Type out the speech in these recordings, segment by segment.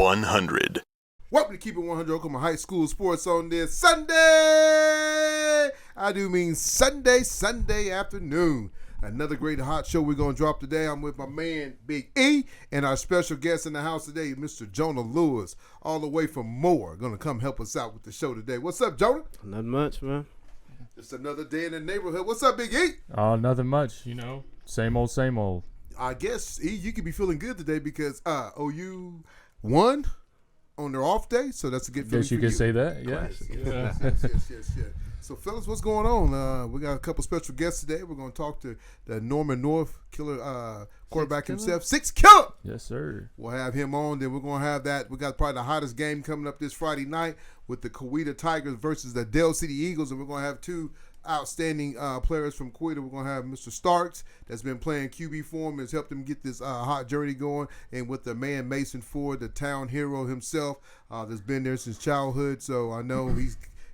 100. Welcome to Keep It 100 Oklahoma High School Sports on this Sunday. I do mean Sunday afternoon. Another great hot show we're going to drop today. I'm with my man, Big E, and our special guest in the house today, Mr. Jonah Lewis, all the way from Moore, going to come help us out with the show today. What's up, Jonah? Nothing much, man. Just another day in the neighborhood. What's up, Big E? Nothing much, same old, same old. I guess, E, you could be feeling good today because OU won on their off day, so that's a good feeling. Guess you could say that, yeah. Yes. So, fellas, what's going on? We got a couple special guests today. We're going to talk to the Norman North killer quarterback himself, Sixkiller. Yes, sir. We'll have him on. Then we're going to have that. We got probably the hottest game coming up this Friday night with the Coweta Tigers versus the Dell City Eagles, and we're going to have two outstanding players from Coweta. We're going to have Mr. Starks, that's been playing QB for him, has helped him get this hot journey going, and with the man Mason Ford, the town hero himself, that's been there since childhood. So I know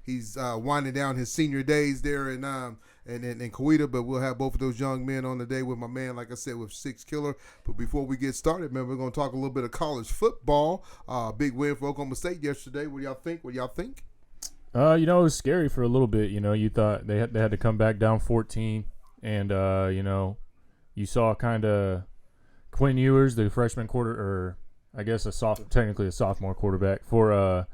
he's winding down his senior days there in Coweta, but we'll have both of those young men on today with my man, like I said, with Sixkiller. But before we get started, man, we're going to talk a little bit of college football. Big win for Oklahoma State yesterday. What do y'all think? It was scary for a little bit. You thought they had to come back down 14, and you saw kind of Quinn Ewers, the freshman technically a sophomore quarterback for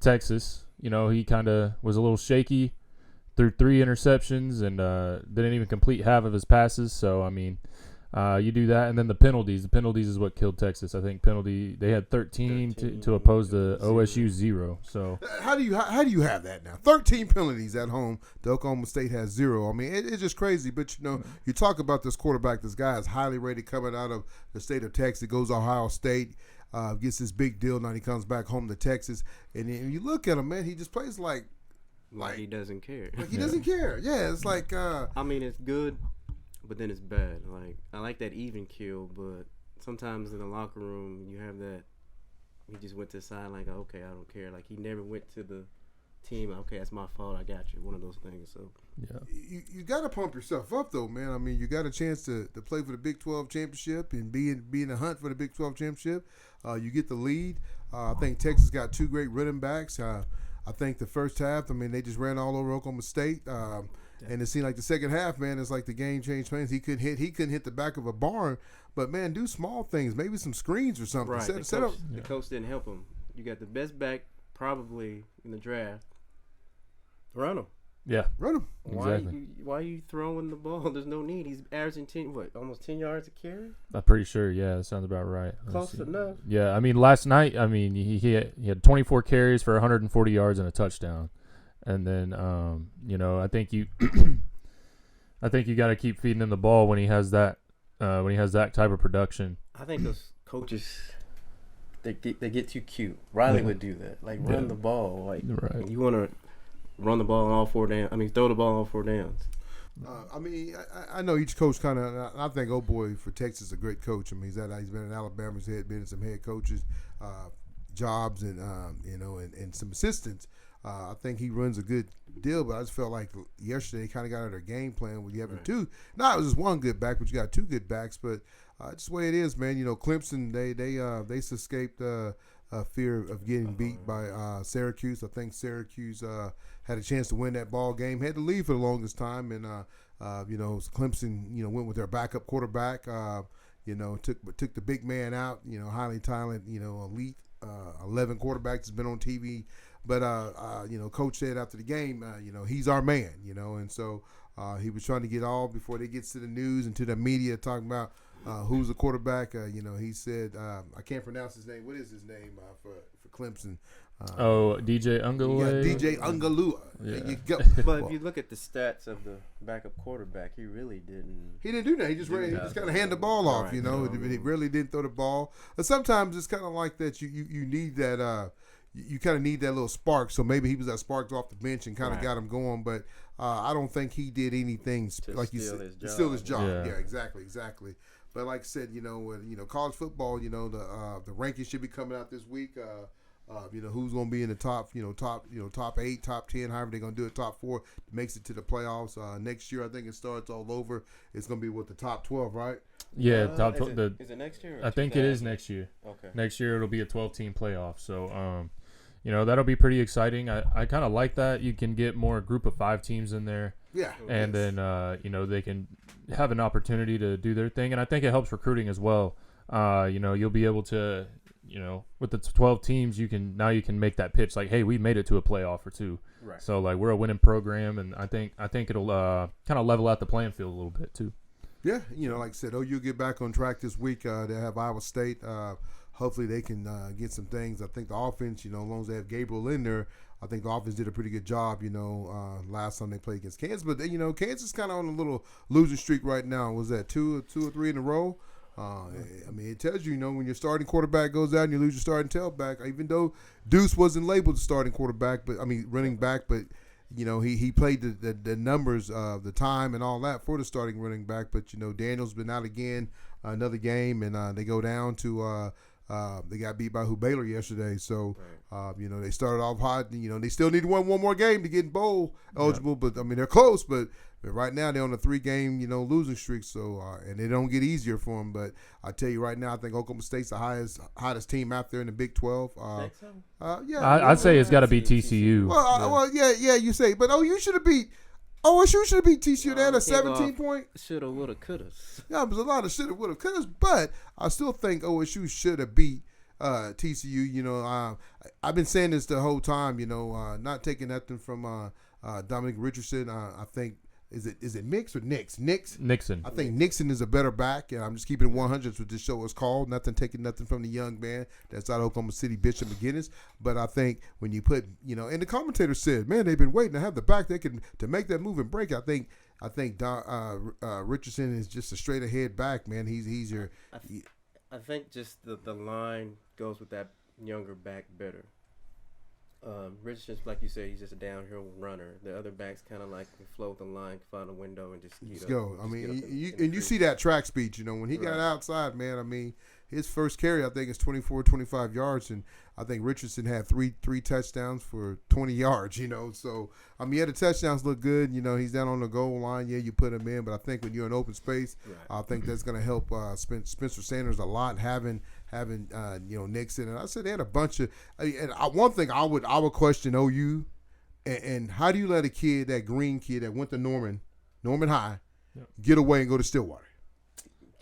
Texas. He kind of was a little shaky, threw 3 interceptions, and didn't even complete half of his passes. So you do that, and then the penalties. The penalties is what killed Texas. I think they had 13 to oppose the OSU 0. So how do you have that now? 13 penalties at home. The Oklahoma State has 0. It's just crazy. But you talk about this quarterback. This guy is highly rated coming out of the state of Texas. Goes to Ohio State, gets this big deal. Now he comes back home to Texas, and then you look at him, man. He just plays like he doesn't care. Like he doesn't care. Yeah, it's like. It's good. But then it's bad. I like that even kill, but sometimes in the locker room you have that. He just went to the side okay, I don't care. He never went to the team. Okay, that's my fault. I got you. One of those things. So yeah, you got to pump yourself up though, man. You got a chance to play for the Big 12 championship and be in the hunt for the Big 12 championship. You get the lead. I think Texas got 2 great running backs. I think the first half, they just ran all over Oklahoma State. And it seemed like the second half, man, it's like the game changed plans. He couldn't hit the back of a barn, but man, do small things, maybe some screens or something. Right. The coach didn't help him. You got the best back probably in the draft. Run him. Yeah, run him. Exactly. Why are you throwing the ball? There's no need. He's averaging almost 10 yards a carry. I'm pretty sure. Yeah, that sounds about right. Close enough. Yeah, last night, he had 24 carries for 140 yards and a touchdown. And then, I think you got to keep feeding him the ball when he has that type of production. I think those coaches, they get too cute. Riley would do that, run the ball, right. You want to run the ball on all 4 downs. Throw the ball on all 4 downs. I know each coach kind of. I think old boy for Texas is a great coach. He's been in Alabama. He's been in some head coaches jobs and and some assistants. I think he runs a good deal, but I just felt like yesterday he kind of got out of their game plan with you having 2. Not it was just 1 good back, but you got 2 good backs. But just the way it is, man. Clemson they escaped fear of getting beat by Syracuse. I think Syracuse had a chance to win that ball game. Had to leave for the longest time, and Clemson went with their backup quarterback. Took the big man out. Highly talented. Elite 11 quarterbacks has been on TV. But, Coach said after the game, he's our man, and so he was trying to get all before they get to the news and to the media talking about who's the quarterback. He said, I can't pronounce his name. What is his name for Clemson? DJ Ungalua. Yeah, DJ Ungalua. Yeah. There you go. But if you look at the stats of the backup quarterback, he really didn't. He didn't do that. He just ran. He just kind of handed the ball off. He really didn't throw the ball. But sometimes it's kind of like that. You need that. You kind of need that little spark. So maybe he was that spark off the bench and kind of got him going. But I don't think he did anything like you said. Steal his job. Yeah, exactly. But like I said, college football, the rankings should be coming out this week. Who's going to be in the top 8, top 10, however they're going to do it, top 4 makes it to the playoffs. Next year, I think it starts all over. It's going to be with the top 12, right? Yeah, top is it next year? I think it is next year. Okay. Next year it'll be a 12-team playoff. So, that'll be pretty exciting. I kind of like that. You can get more group of 5 teams in there. Yeah. And then, they can have an opportunity to do their thing. And I think it helps recruiting as well. You'll be able to, with the 12 teams, you can make that pitch like, hey, we made it to a playoff or 2. Right. So, like, we're a winning program. And I think it'll kind of level out the playing field a little bit, too. Yeah, like I said, you'll get back on track this week. They have Iowa State. Hopefully they can get some things. I think the offense, as long as they have Gabriel in there, I think the offense did a pretty good job, last time they played against Kansas. But, Kansas is kind of on a little losing streak right now. Was that 2 or 3 in a row? It tells you, when your starting quarterback goes out and you lose your starting tailback, even though Deuce wasn't labeled the starting quarterback, running back, but he played the numbers of the time and all that for the starting running back. But, Daniel's been out again another game, and they go down to they got beat by Baylor yesterday. So, they started off hot. They still need one more game to get bowl eligible. But, they're close. But right now they're on a 3-game, losing streak. So, and it don't get easier for them. But I tell you right now, I think Oklahoma State's the hottest team out there in the Big 12. Yeah, I'd say it's got to be TCU. Yeah, you say. But OSU should have beat TCU. They had a 17-point. Shoulda, woulda, coulda. Yeah, there's a lot of shoulda, woulda, coulda. But I still think OSU should have beat TCU. I've been saying this the whole time. Not taking nothing from Dominic Richardson. I think is it Mix or Nix? Nixon. I think Nixon is a better back, and I'm just keeping it 100 with this show is called. Taking nothing from the young man that's out of Oklahoma City, Bishop McGinnis. But I think when you put, and the commentator said, man, they've been waiting to have the back to make that move and break. I think Richardson is just a straight ahead back, man. He's your. I think just the line goes with that younger back better. Richardson, like you said, he's just a downhill runner. The other backs kind of like can float the line, find a window, and just go. You see that track speed. When he got outside, man. His first carry, I think, is 24, 25 yards, and I think Richardson had three touchdowns for 20 yards. So the touchdowns look good. He's down on the goal line. Yeah, you put him in, but I think when you're in open space, I think that's going to help Spencer Sanders a lot having Nixon. And I said they had a bunch of. One thing I would question OU, and how do you let a kid, that green kid that went to Norman High, get away and go to Stillwater?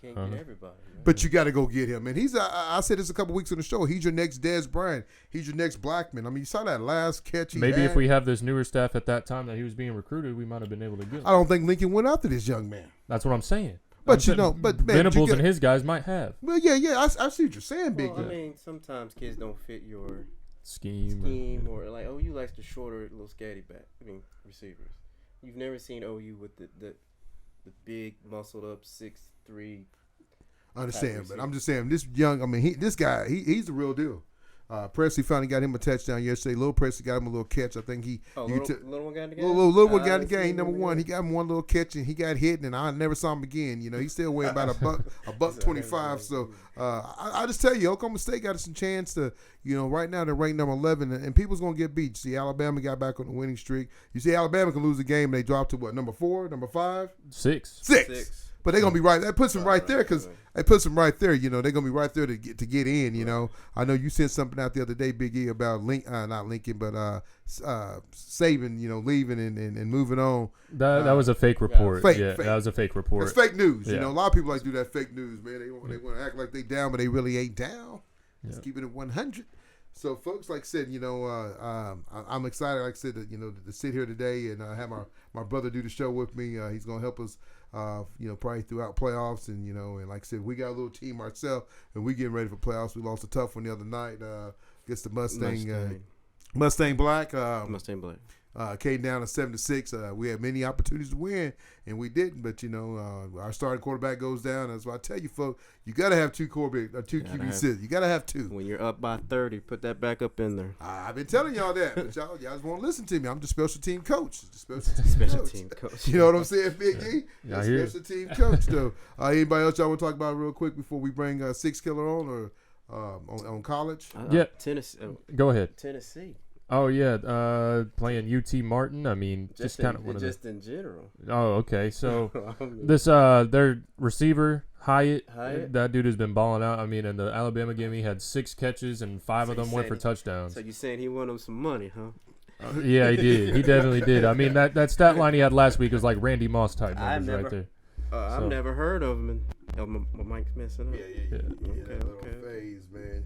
Can't get everybody. But you got to go get him. And I said this a couple weeks on the show. He's your next Dez Bryant. He's your next Blackman. You saw that last catch he Maybe had. If we have this newer staff at that time that he was being recruited, we might have been able to get him. I don't think Lincoln went after this young man. That's what I'm saying. But man, Venables and his guys might have. Well, yeah, I see what you're saying, Big. Sometimes kids don't fit your scheme or like OU likes the shorter, little scatty back. Receivers. You've never seen OU with the big muscled up 6'3". I understand, but I'm just saying this young. This guy, he's the real deal. Presley finally got him a touchdown yesterday. Little Presley got him a little catch. I think little one got in the game. Little one got in the game. Number one, he got him one little catch and he got hit, and I never saw him again. He still weighed about a buck 25. So I just tell you, Oklahoma State got some chance to. Right now they're ranked number 11, and people's gonna get beat. See, Alabama got back on the winning streak. You see, Alabama can lose a game, and they drop to what, number 4, number 5, 6. But they're gonna be right. That puts them right there because it puts them right there. They're gonna be right there to get in. I know you sent something out the other day, Big E, about not Lincoln, but Saban, leaving and moving on. That was a fake report. Fake. That was a fake report. It's fake news. A lot of people like to do that fake news, man. They want to act like they down, but they really ain't down. Just keep it at 100. So, folks, like I said, I'm excited, like I said, to sit here today and have my brother do the show with me. He's going to help us, probably throughout playoffs. And, and like I said, we got a little team ourselves, and we getting ready for playoffs. We lost a tough one the other night against the Mustang Black. Mustang Black. Came down to 7-6. We had many opportunities to win, and we didn't. But our starting quarterback goes down. That's why I tell you, folks, you got to have two QB sits. You got to have two. When you're up by 30, put that back up in there. I've been telling y'all that, but y'all just won't listen to me. I'm the special team coach. Special team coach. You know what I'm saying, Big E? Yeah, special team coach. Though, anybody else y'all want to talk about real quick before we bring Sixkiller on, or on college? Yeah. Tennessee. Go ahead. Tennessee. Oh yeah, playing UT Martin. I mean, just kind of just in general. Oh, okay. So this their receiver Hyatt, that dude has been balling out. I mean, in the Alabama game, he had 6 catches and 5 of them went for touchdowns. So you saying he won him some money, huh? Yeah, he did. He definitely did. I mean, that stat line he had last week was like Randy Moss type numbers right there. I've never heard of him. My mic's messing up. Yeah. Okay. Phase, man.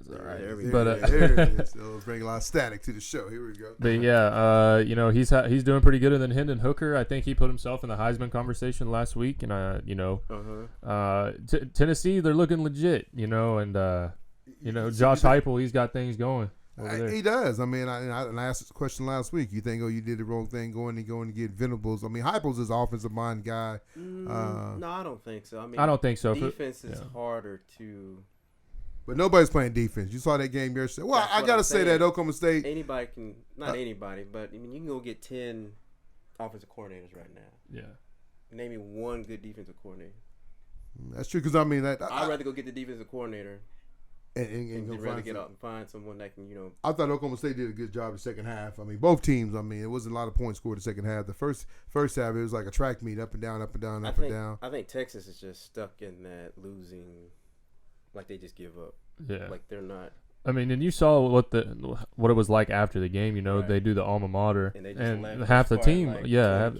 All right. Let's bring a lot of static to the show. Here we go. But yeah, he's doing pretty good. And then Hendon Hooker, I think he put himself in the Heisman conversation last week. And Tennessee, they're looking legit. And Josh Heupel, he's got things going. He does. I mean, I asked this question last week. You think, you did the wrong thing going to get Venables? I mean, Heupel's is offensive mind guy. No, I don't think so. I don't think so. Defense is harder to. But nobody's playing defense. You saw that game yesterday. Well, I got to say that Oklahoma State. Anybody can, not anybody, but I mean, you can go get 10 offensive coordinators right now. Yeah. Name me one good defensive coordinator. That's true because I mean that. I'd rather go get the defensive coordinator. And rather get out and find someone that can, I thought Oklahoma State did a good job the second half. I mean, both teams. I mean, it wasn't a lot of points scored the second half. The first half, it was like a track meet, up and down, up and down, up and down. I think Texas is just stuck in that losing, like they just give up. Yeah, like they're not. I mean, and you saw what it was like after the game. Right. They do the alma mater, and half the team, like,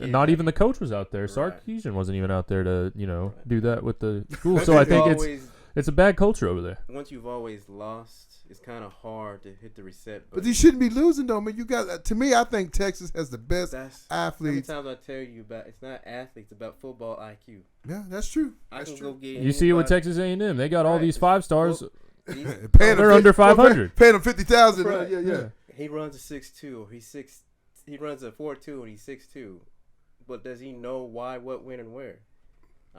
not even the coach was out there. Right. Sarkisian wasn't even out there to do that with the school. So I think it's a bad culture over there. Once you've always lost, it's kind of hard to hit the reset button. But you shouldn't be losing, though, man. You got to me. I think Texas has the best athletes. How many times I tell you about it's not athletes, it's about football IQ. Yeah, that's true. You see it with Texas A&M. They got all these 5 stars. They're under 500. Paying them $50,000. Yeah. He runs a 6'2", or he runs a 4'2", and he's 6'2". But does he know why, what, when, and where?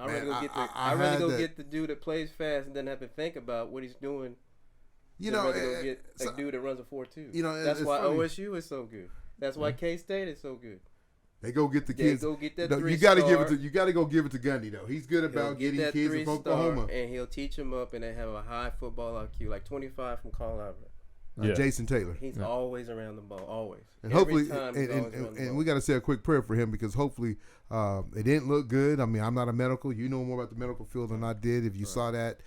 I'd rather go get the dude that plays fast and doesn't have to think about what he's doing. Go get a dude that runs a 4'2". That's why funny. OSU is so good. That's why K-State is so good. They go get the kids. Go get that you got to give it to. You got to go give it to Gundy though. He's good about getting kids from Oklahoma, and he'll teach them up, and they have a high football IQ, like 25 from Colorado. Jason Taylor. He's always around the ball, always. And hopefully, and we got to say a quick prayer for him because hopefully it didn't look good. I mean, I'm not a medical. You know more about the medical field than I did. If you saw that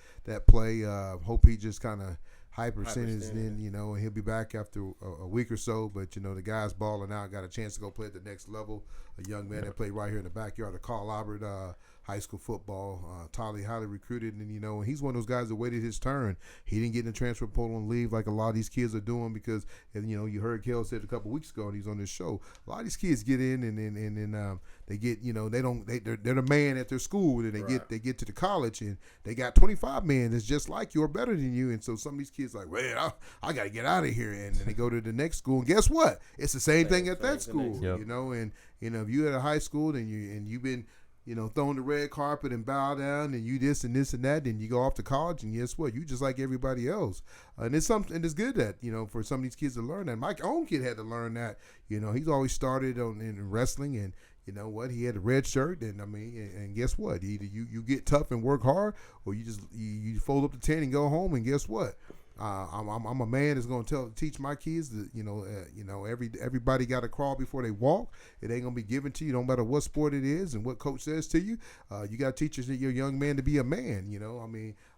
play, hope he just kind of hypersentenced in, and he'll be back after a week or so. But, the guy's balling out, got a chance to go play at the next level. A young man that played right here in the backyard of Carl Albert high school football, highly recruited. And, he's one of those guys that waited his turn. He didn't get in the transfer portal and leave like a lot of these kids are doing because, you heard Kel said a couple weeks ago and he's on this show. A lot of these kids get in and they get, they're the man at their school and they get to the college and they got 25 men that's just like you or better than you. And so some of these kids like, well, I got to get out of here. And then they go to the next school and guess what? It's the same thing at that school, and, if you at a high school and you've been, throwing the red carpet and bow down and you this and this and that, then you go off to college and guess what? You just like everybody else. And it's something, and it's good that, for some of these kids to learn that. My own kid had to learn that, he's always started in wrestling and, you know what? He had a red shirt, and and guess what? Either you get tough and work hard, or you just you fold up the tent and go home. And guess what? I'm a man that's going to teach my kids that everybody got to crawl before they walk. It ain't going to be given to you, no matter what sport it is and what coach says to you. You got to teach your young man to be a man.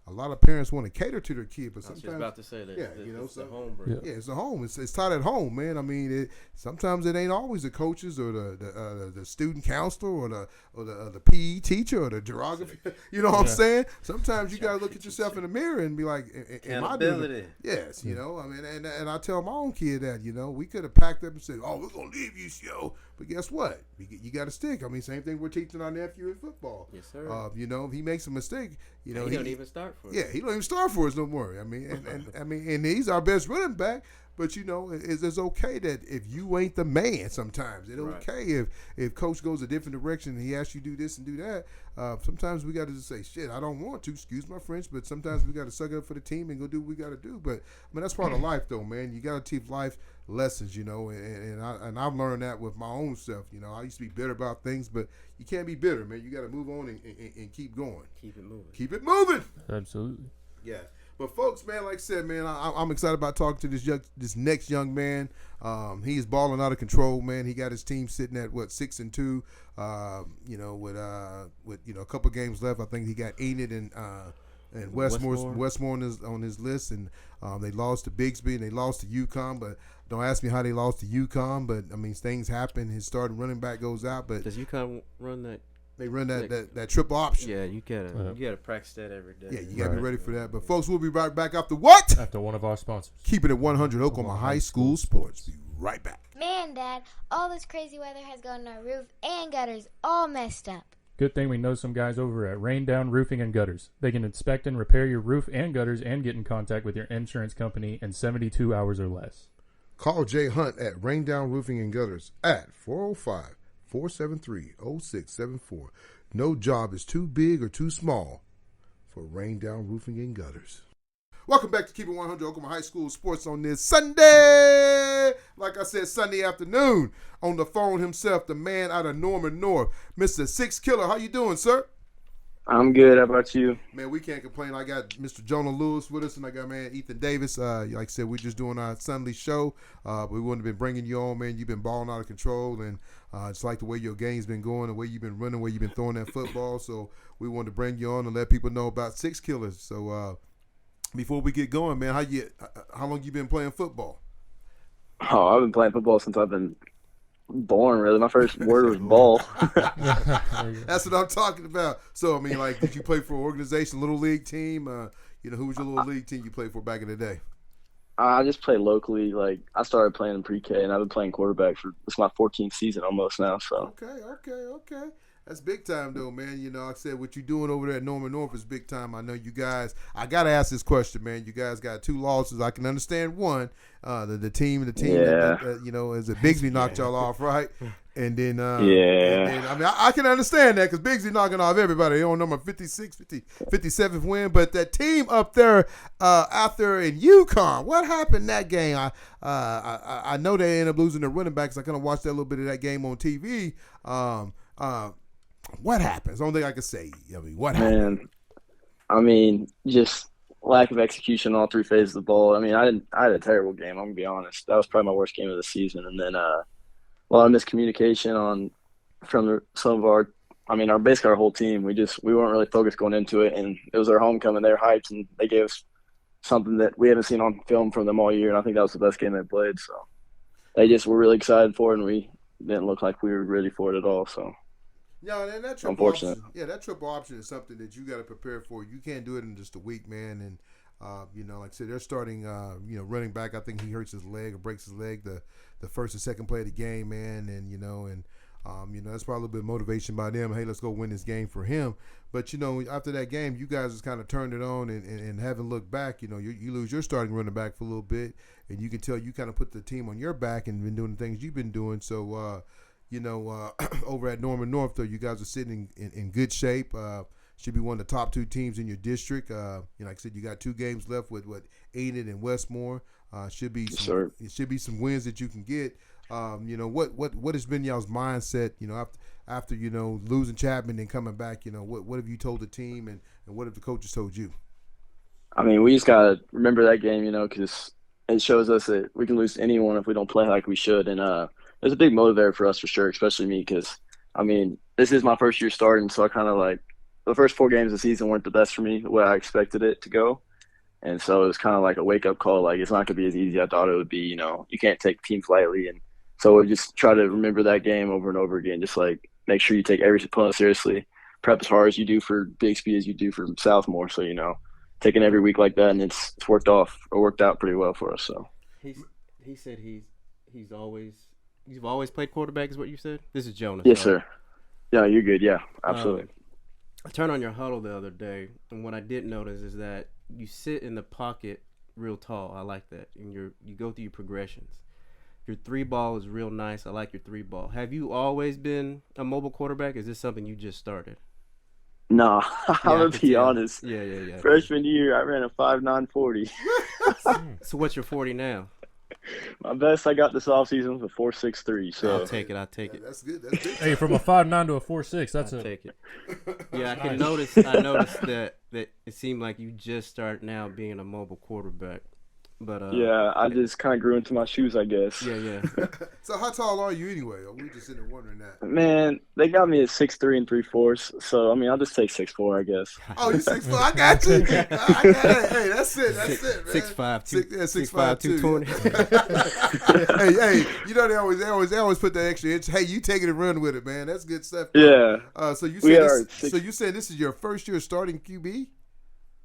A lot of parents want to cater to their kid, but sometimes I was about to say that. Yeah, it's the home, bro. Yeah, it's the home. It's taught at home, man. Sometimes it ain't always the coaches or the student counselor or the PE teacher or the geography. You know what I'm saying? Sometimes you gotta look at yourself in the mirror and be like, "Am I doing it?" Yes, and I tell my own kid that we could have packed up and said, "Oh, we're gonna leave you, but guess what? You got to stick. Same thing we're teaching our nephew in football. Yes, sir. If he makes a mistake, he don't even start for us. Yeah, he don't even start for us no more. And he's our best running back. But it's okay that if you ain't the man, sometimes it's okay if coach goes a different direction and he asks you to do this and do that. Sometimes we got to just say, shit, I don't want to. Excuse my French, but sometimes we got to suck up for the team and go do what we got to do. But that's part of life, though, man. You got to teach life lessons, and I've learned that with my own self. I used to be bitter about things, but you can't be bitter, man. You got to move on and keep going. Keep it moving. Keep it moving. Absolutely. Yeah. But folks, man, like I said, man, I'm excited about talking to this next young man. He's balling out of control, man. He got his team sitting at 6-2. With a couple games left. I think he got Enid and Westmore on his list, and they lost to Bigsby and they lost to UConn. But don't ask me how they lost to UConn. But I mean, things happen. His starting running back goes out. But does UConn run that? They run that triple option. Yeah, you gotta practice that every day. Yeah, you gotta be ready for that. But folks, we'll be right back after what? After one of our sponsors. Keeping it 100 Oklahoma High School Sports. Be right back. Man, Dad, all this crazy weather has gotten our roof and gutters all messed up. Good thing we know some guys over at Rain Down Roofing and Gutters. They can inspect and repair your roof and gutters and get in contact with your insurance company in 72 hours or less. Call Jay Hunt at Rain Down Roofing and Gutters at 405-473-0674. No job is too big or too small for Rain Down Roofing and Gutters. Welcome back to Keep It 100 Oklahoma High School Sports on this Sunday. Like I said, Sunday afternoon. On the phone himself, the man out of Norman North, Mr. Sixkiller. How you doing, sir? I'm good. How about you? Man, we can't complain. I got Mr. Jonah Lewis with us, and I got, man, Ethan Davis. Like I said, we're just doing our Sunday show. But we wouldn't have been bringing you on, man. You've been balling out of control, and it's like the way your game's been going, the way you've been running, the way you've been throwing that football. So we wanted to bring you on and let people know about Sixkillers. So before we get going, man, how long you been playing football? Oh, I've been playing football since I've been born, really. My first word was ball. That's what I'm talking about. So, I mean, like, did you play for an organization, little league team? Who was your little league team you played for back in the day? I just play locally. Like, I started playing in pre-K, and I've been playing quarterback for – it's my 14th season almost now. So Okay. That's big time, though, man. You know, like I said, what you doing over there at Norman North is big time. I know you guys – I got to ask this question, man. You guys got 2 losses. I can understand one. The team, Yeah. As a Bigsby knocked y'all off, right? And then, yeah. I mean, I can understand that because Bigsby knocking off everybody. They on number 57th win. But that team up there out there in UConn, what happened that game? I know they ended up losing their running backs. I kind of watched that little bit of that game on TV. What happens? Only thing I can say. I mean, what happened? Man, I mean, just lack of execution on all 3 phases of the ball. I mean, I had a terrible game. I'm going to be honest. That was probably my worst game of the season. And then a lot of miscommunication from some of our basically our whole team. We weren't really focused going into it, and it was our homecoming. They were hyped, and they gave us something that we haven't seen on film from them all year, and I think that was the best game they played. So they just were really excited for it, and we didn't look like we were ready for it at all. So. Yeah, and that triple option. Yeah, that triple option is something that you got to prepare for. You can't do it in just a week, man. And like I said, they're starting, running back. I think he hurts his leg or breaks his leg the first or second play of the game, man. And that's probably a little bit of motivation by them. Hey, let's go win this game for him. But after that game, you guys just kind of turned it on and haven't looked back. You lose your starting running back for a little bit, and you can tell you kind of put the team on your back and been doing the things you've been doing. So. Over at Norman North, though, you guys are sitting in good shape. Should be one of the top 2 teams in your district. Like I said, you got 2 games left with Enid and Westmore. Should be some wins that you can get. What has been y'all's mindset? After losing Chapman and coming back. What have you told the team and what have the coaches told you? I mean, we just gotta remember that game, because it shows us that we can lose to anyone if we don't play like we should. And it was a big motivator for us for sure, especially me, because this is my first year starting, so I kind of the first 4 games of the season weren't the best for me the way I expected it to go, and so it was kind of like a wake up call. Like, it's not gonna be as easy as I thought it would be. You can't take teams lightly, and so we just try to remember that game over and over again. Just make sure you take every opponent seriously, prep as hard as you do for Bixby as you do for Southmore. So taking every week like that, and it's worked out pretty well for us. So he said you've always played quarterback, is what you said? This is Jonah. Yes, sir. Yeah, you're good. Yeah, absolutely. I turned on your huddle the other day, and what I did notice is that you sit in the pocket real tall. I like that. And you go through your progressions. Your 3-ball is real nice. I like your 3-ball. Have you always been a mobile quarterback? Is this something you just started? No, I'm going to be honest. Yeah. Freshman year, I ran a 5.9 40. So what's your 40 now? My best I got this offseason was a 4.63. So I'll take it. I'll take it. That's good. That's good. Hey, from a 5'9" to a 4'6", that's I'll a take it. Yeah, I can Nice. notice. I noticed that it seemed like you just start now being a mobile quarterback. But yeah, I just kind of grew into my shoes, I guess. yeah. So how tall are you anyway? We just sitting there wondering that. Man, they got me at 6'3" and 3/4. So I mean, I'll just take 6'4", I guess. Oh, you 6'4"? I got you. Hey, that's it. That's it, man. 6'5", 6'5", 220. hey, you know they always put that extra inch. Hey, you take it and run with it, man. That's good stuff. Yeah. So you We said are this, so you said this is your first year starting QB?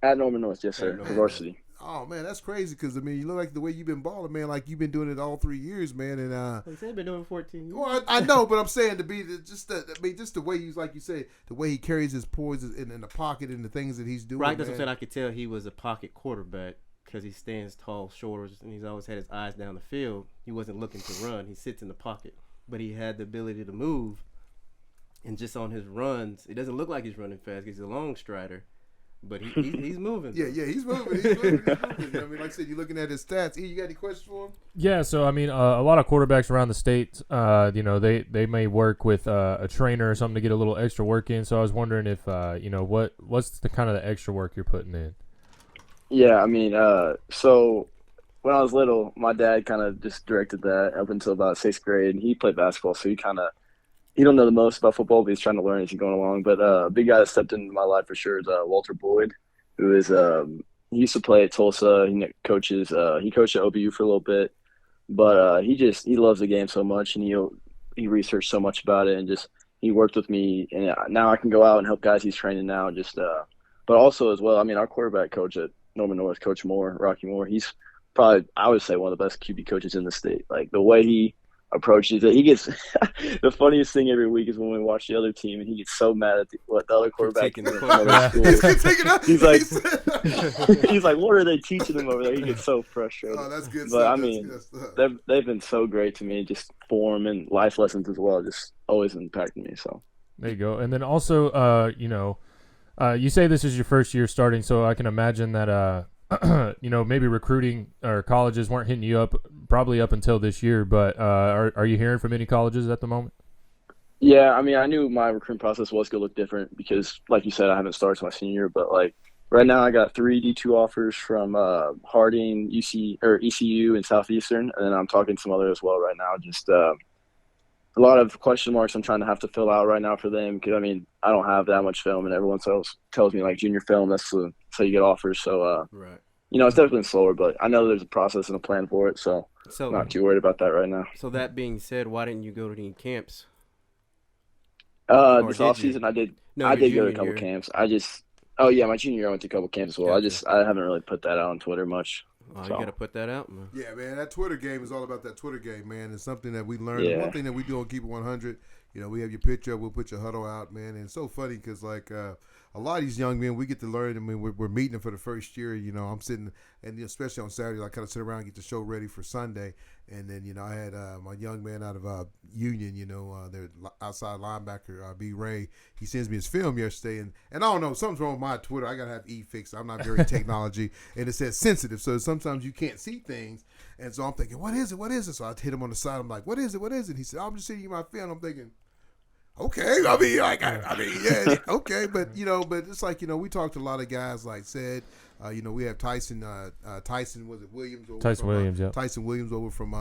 At Norman North, yes, sir. Norman. Varsity. Oh man, that's crazy. Because I mean, you look like the way you've been balling, man. Like you've been doing it all 3 years, man. And He said been doing 14 years. well, I know, but I'm saying to be just the way he's like you say, the way he carries his poise in the pocket and the things that he's doing. Right, that's man. what I'm saying. I could tell he was a pocket quarterback because he stands tall, shoulders, and he's always had his eyes down the field. He wasn't looking to run. He sits in the pocket, but he had the ability to move. And just on his runs, it doesn't look like he's running fast. He's a long strider, but he's moving. Yeah, he's moving. He's moving. I mean, like I said, you're looking at his stats. E, you got any questions for him? Yeah, so I mean, a lot of quarterbacks around the state, they may work with a trainer or something to get a little extra work in. So I was wondering if, what's the kind of the extra work you're putting in? Yeah, I mean, so when I was little, my dad kind of just directed that up until about 6th grade, and he played basketball, so he don't know the most about football, but he's trying to learn as he's going along. But a big guy that stepped into my life for sure is Walter Boyd, who is he used to play at Tulsa. He coached at OBU for a little bit, but he loves the game so much, and he researched so much about it, and just he worked with me, and now I can go out and help guys he's training now. But also as well, I mean, our quarterback coach at Norman North, Coach Moore, Rocky Moore, he's probably, I would say, one of the best QB coaches in the state. Like the way he approaches it, he gets the funniest thing every week is when we watch the other team and he gets so mad at what the other quarterback Critiquing is the doing. quarterback. He's like, he's like, what are they teaching him over there? He gets so frustrated. Oh, that's good But stuff. I mean, they've been so great to me, just form and life lessons as well, just always impacting me. So There you go. And then also, you say this is your first year starting, so I can imagine that, maybe recruiting or colleges weren't hitting you up probably up until this year, but are you hearing from any colleges at the moment? yeah, I mean, I knew my recruiting process was going to look different because, like you said, I haven't started my senior year, but like right now I got 3 D2 offers from Harding, ECU, and Southeastern, and then I'm talking to some other as well right now. Just a lot of question marks I'm trying to have to fill out right now for them because, I mean, I don't have that much film, and everyone tells me, like, junior film, that's how you get offers. So, Right. it's definitely been slower, but I know there's a process and a plan for it, so So I'm not too worried about that right now. So that being said, why didn't you go to any camps? This did you? offseason I did No, I your did go to a junior couple year. camps. My junior year I went to a couple camps as well. Gotcha. I haven't really put that out on Twitter much. Oh, So. you got to put that out, man. Yeah, man, that Twitter game is all about that Twitter game, man. It's something that we learned. Yeah. One thing that we do on Keep It 100, we have your picture, we'll put your huddle out, man. And it's so funny because, like, a lot of these young men, we get to learn. I mean, we're meeting them for the first year. I'm sitting, and especially on Saturday, I kind of sit around and get the show ready for Sunday. And then, I had my young man out of Union, their outside linebacker, B. Ray. He sends me his film yesterday. And I don't know, something's wrong with my Twitter. I got to have E fixed. I'm not very technology. And it says sensitive. So sometimes you can't see things. And so I'm thinking, what is it? What is it? So I hit him on the side. I'm like, what is it? What is it? He said, I'm just sending you my film. I'm thinking, okay. Yeah, okay. But, but it's like, we talked to a lot of guys like said, we have Tyson was it Williams? Over Tyson from, Williams, yeah. Tyson Williams over from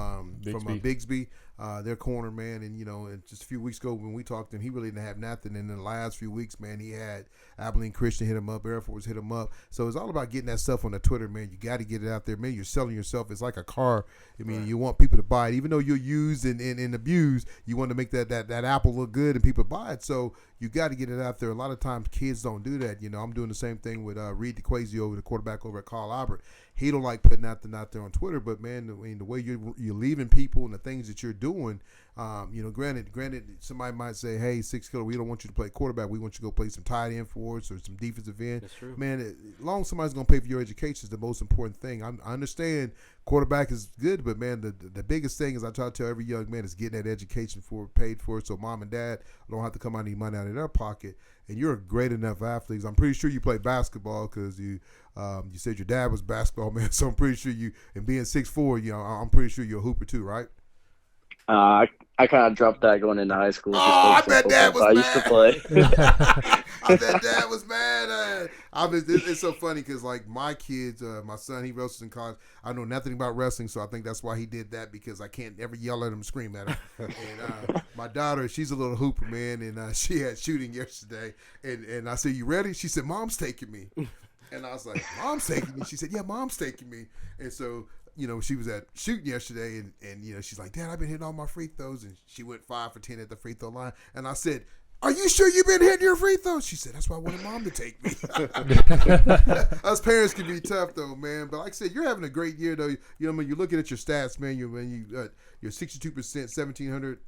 Bigsby. Bigsby, their corner, man. And just a few weeks ago when we talked to him, he really didn't have nothing. And in the last few weeks, man, he had Abilene Christian hit him up, Air Force hit him up. So it's all about getting that stuff on the Twitter, man. You got to get it out there, man. You're selling yourself. It's like a car. I mean, You want people to buy it. Even though you're used and abused, you want to make that apple look good and people buy it. So you got to get it out there. A lot of times kids don't do that. I'm doing the same thing with Reed DeQuasi, the quarterback over at Carl Albert. He don't like putting out there on Twitter, but man, the way you're leaving people and the things that you're doing, granted, somebody might say, hey, Sixkiller, we don't want you to play quarterback. We want you to go play some tight end for us or some defensive end. That's true. Man, as long as somebody's going to pay for your education is the most important thing. I understand quarterback is good, but man, the biggest thing is I try to tell every young man is getting that education paid for, so mom and dad don't have to come out any money out of their pocket. And you're a great enough athlete. I'm pretty sure you play basketball because you You said your dad was a basketball man, so I'm pretty sure you, and being 6'4", I'm pretty sure you're a hooper too, right? I kind of dropped that going into high school. Oh, I bet Dad was I mad. used to play. I bet Dad was mad. It's so funny because, like, my kids, my son, he wrestles in college. I know nothing about wrestling, so I think that's why he did that, because I can't ever yell at him, scream at him. And my daughter, she's a little hooper, man, and she had shooting yesterday. And I said, "You ready?" She said, "Mom's taking me." And I was like, "Mom's taking me?" She said, "Yeah, Mom's taking me." And so, she was at shooting yesterday, and she's like, "Dad, I've been hitting all my free throws," and she went 5 for 10 at the free throw line. And I said, "Are you sure you've been hitting your free throws?" She said, "That's why I wanted Mom to take me." Us parents can be tough though, man. But like I said, you're having a great year though. When you're looking at your stats, man, you're 62%, 1,700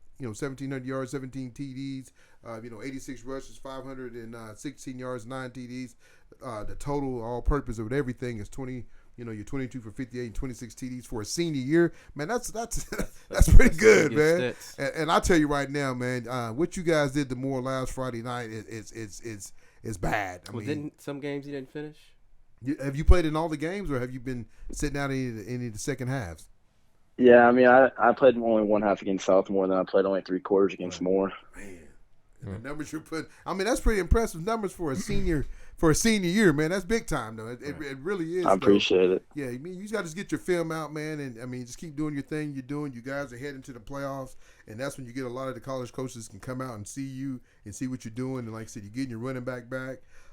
yards, 17 TDs, 86 rushes, 516 yards, 9 TDs. The total all-purpose of everything is 20. You're 22 for 58 and 26 TDs for a senior year. Man, that's pretty good, man. And I'll tell you right now, man, what you guys did to Moore last Friday night is bad. I mean, didn't some games you didn't finish? Have you played in all the games, or have you been sitting out in any of the second halves? Yeah, I mean, I played only one half against Southmore, then I played only 3/4 against Moore. Man, the numbers you're putting. I mean, that's pretty impressive numbers for a senior year, man. That's big time, though. It really is. I appreciate it. Yeah, I mean, you got to just get your film out, man, and I mean, just keep doing your thing you're doing. You guys are heading to the playoffs, and that's when you get a lot of the college coaches can come out and see you and see what you're doing. And like I said, you're getting your running back.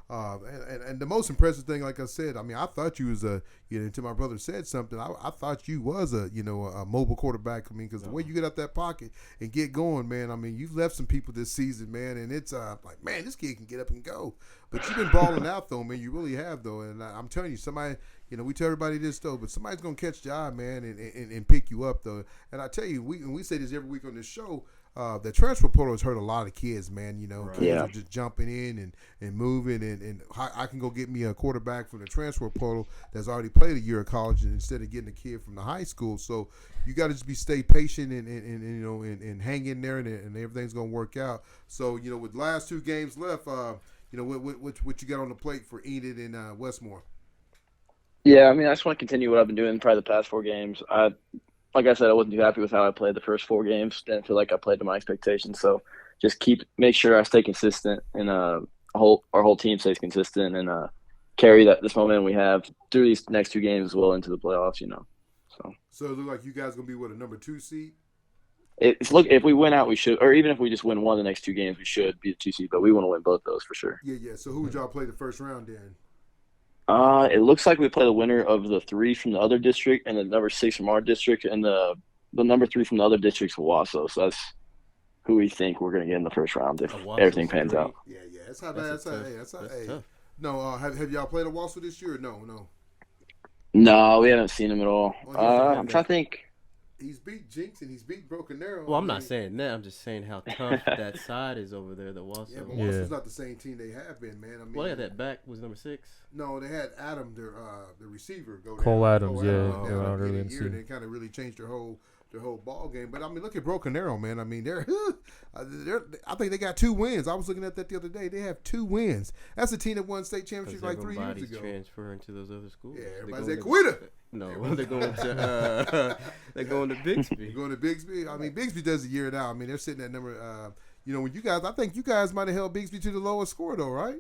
And the most impressive thing, like I said, I mean, I thought you was until my brother said something, I thought you was a mobile quarterback. I mean, because the way you get out that pocket and get going, man, I mean, you've left some people this season, man, and it's like, man, this kid can get up and go. But you've been balling out, though, man. You really have, though. And I'm telling you, somebody, we tell everybody this, though, but somebody's going to catch the eye, man, and pick you up, though. And I tell you, we say this every week on this show, the transfer portal has hurt a lot of kids, man. Kids are just jumping in and moving, and I can go get me a quarterback from the transfer portal that's already played a year of college, instead of getting a kid from the high school. So you got to just stay patient and hang in there, and everything's gonna work out. So with the last 2 games left, what you got on the plate for Enid and Westmore? Yeah, I mean, I just want to continue what I've been doing probably the past 4 games. Like I said, I wasn't too happy with how I played the first 4 games. Didn't feel like I played to my expectations. So just make sure I stay consistent, and our whole team stays consistent, and carry this momentum we have through these next 2 games as well into the playoffs. So it looks like you guys gonna be a number 2 seed. If we win out, we should, or even if we just win one of the next 2 games, we should be the 2 seed. But we want to win both those for sure. Yeah. So who would y'all play the first round then? It looks like we play the winner of the 3 from the other district and the number 6 from our district, and the number 3 from the other district's Wasso. So that's who we think we're going to get in the first round if everything pans out. Yeah. That's not bad. That's tough. No, have y'all played a Wasso this year? Or no. No, we haven't seen him at all. I'm trying to think. He's beat Jinx and he's beat Broken Arrow. Well, I'm not saying that. I'm just saying how tough that side is over there. The Wasso. Yeah, but Wasso's not the same team they have been, man. I mean, well, yeah, that back was number 6. No, they had Adam, the receiver, go Cole down. Adams, early in the season. They kind of really changed their whole ball game. But I mean, look at Broken Arrow, man. I mean, they're I think they got 2 wins. I was looking at that the other day. They have 2 wins. That's a team that won state championship like 3 years ago. Transferring to those other schools. Yeah, everybody's at Coweta. No, they're going to Bixby. Going to Bixby. I mean, Bixby does a year now. I mean, they're sitting at number. When I think you guys might have held Bixby to the lowest score, though, right?